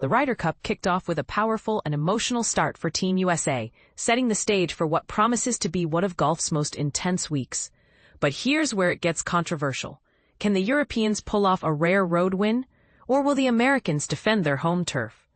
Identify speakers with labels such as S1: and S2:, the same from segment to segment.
S1: The Ryder Cup kicked off with a powerful and emotional start for Team USA, setting the stage for what promises to be one of golf's most intense weeks. But here's where it gets controversial. Can the Europeans pull off a rare road win, or will the Americans defend their home turf?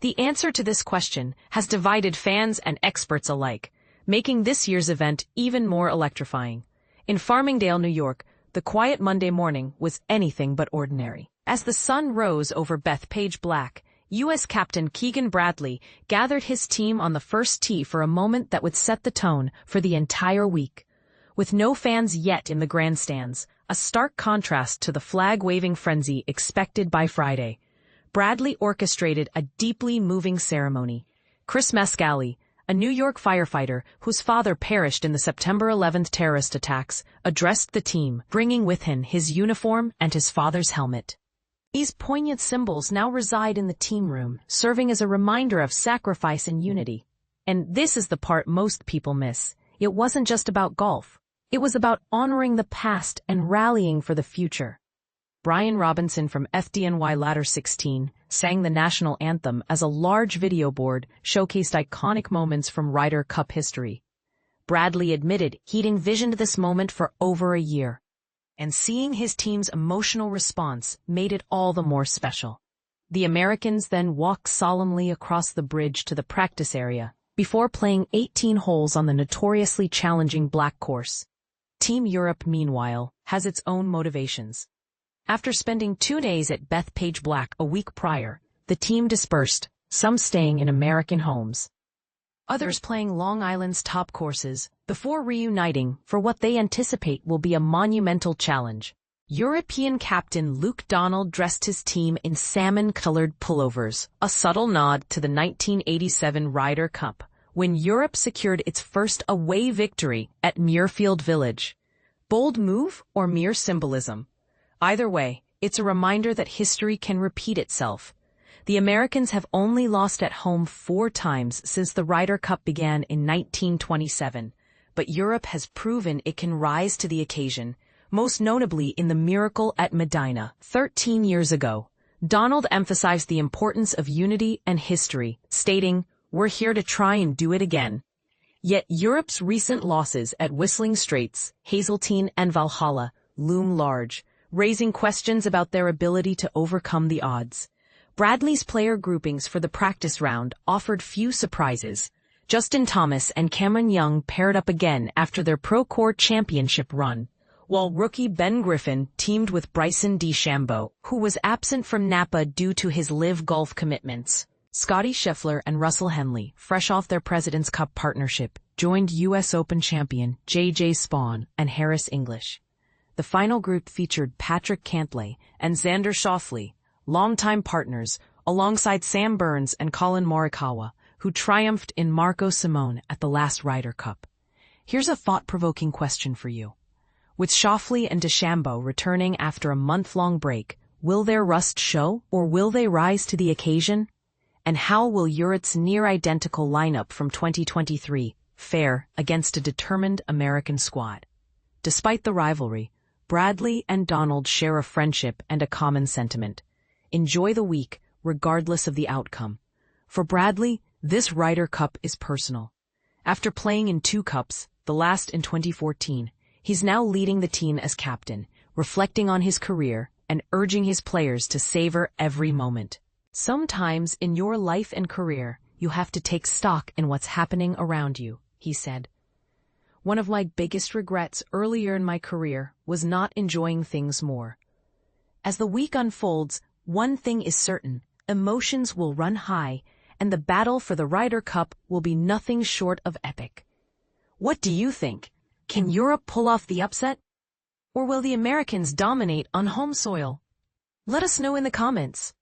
S1: The answer to this question has divided fans and experts alike, making this year's event even more electrifying. In Farmingdale, New York, the quiet Monday morning was anything but ordinary. As the sun rose over Bethpage Black, U.S. Captain Keegan Bradley gathered his team on the first tee for a moment that would set the tone for the entire week. With no fans yet in the grandstands, a stark contrast to the flag-waving frenzy expected by Friday, Bradley orchestrated a deeply moving ceremony. Chris Mascali, a New York firefighter whose father perished in the September 11th terrorist attacks, addressed the team, bringing with him his uniform and his father's helmet. These poignant symbols now reside in the team room, serving as a reminder of sacrifice and unity. And this is the part most people miss. It wasn't just about golf. It was about honoring the past and rallying for the future. Brian Robinson from FDNY Ladder 16 sang the national anthem as a large video board showcased iconic moments from Ryder Cup history. Bradley admitted he'd envisioned this moment for over a year, and seeing his team's emotional response made it all the more special. The Americans then walked solemnly across the bridge to the practice area before playing 18 holes on the notoriously challenging black course. Team Europe, meanwhile, has its own motivations. After spending 2 days at Bethpage Black a week prior, the team dispersed, some staying in American homes, others playing Long Island's top courses, before reuniting for what they anticipate will be a monumental challenge. European captain Luke Donald dressed his team in salmon-colored pullovers, a subtle nod to the 1987 Ryder Cup, when Europe secured its first away victory at Muirfield Village. Bold move or mere symbolism? Either way, it's a reminder that history can repeat itself. The Americans have only lost at home 4 times since the Ryder Cup began in 1927, but Europe has proven it can rise to the occasion, most notably in the miracle at Medina 13 years ago. Donald emphasized the importance of unity and history, stating, "We're here to try and do it again." Yet Europe's recent losses at Whistling Straits, Hazeltine, and Valhalla loom large, raising questions about their ability to overcome the odds. Bradley's player groupings for the practice round offered few surprises. Justin Thomas and Cameron Young paired up again after their Pro-Core championship run, while rookie Ben Griffin teamed with Bryson DeChambeau, who was absent from Napa due to his live golf commitments. Scottie Scheffler and Russell Henley, fresh off their President's Cup partnership, joined U.S. Open champion J.J. Spaun and Harris English. The final group featured Patrick Cantlay and Xander Schauffele, longtime partners, alongside Sam Burns and Colin Morikawa, who triumphed in Marco Simone at the last Ryder Cup. Here's a thought-provoking question for you. With Schauffele and DeChambeau returning after a month-long break, will their rust show, or will they rise to the occasion? And how will Europe's near-identical lineup from 2023 fare against a determined American squad? Despite the rivalry, Bradley and Donald share a friendship and a common sentiment. Enjoy the week, regardless of the outcome. For Bradley, this Ryder Cup is personal. After playing in 2 cups, the last in 2014, he's now leading the team as captain, reflecting on his career and urging his players to savor every moment. Sometimes in your life and career, you have to take stock in what's happening around you, he said. One of my biggest regrets earlier in my career was not enjoying things more. As the week unfolds, one thing is certain: emotions will run high, and the battle for the Ryder Cup will be nothing short of epic. What do you think? Can Europe pull off the upset? Or will the Americans dominate on home soil? Let us know in the comments.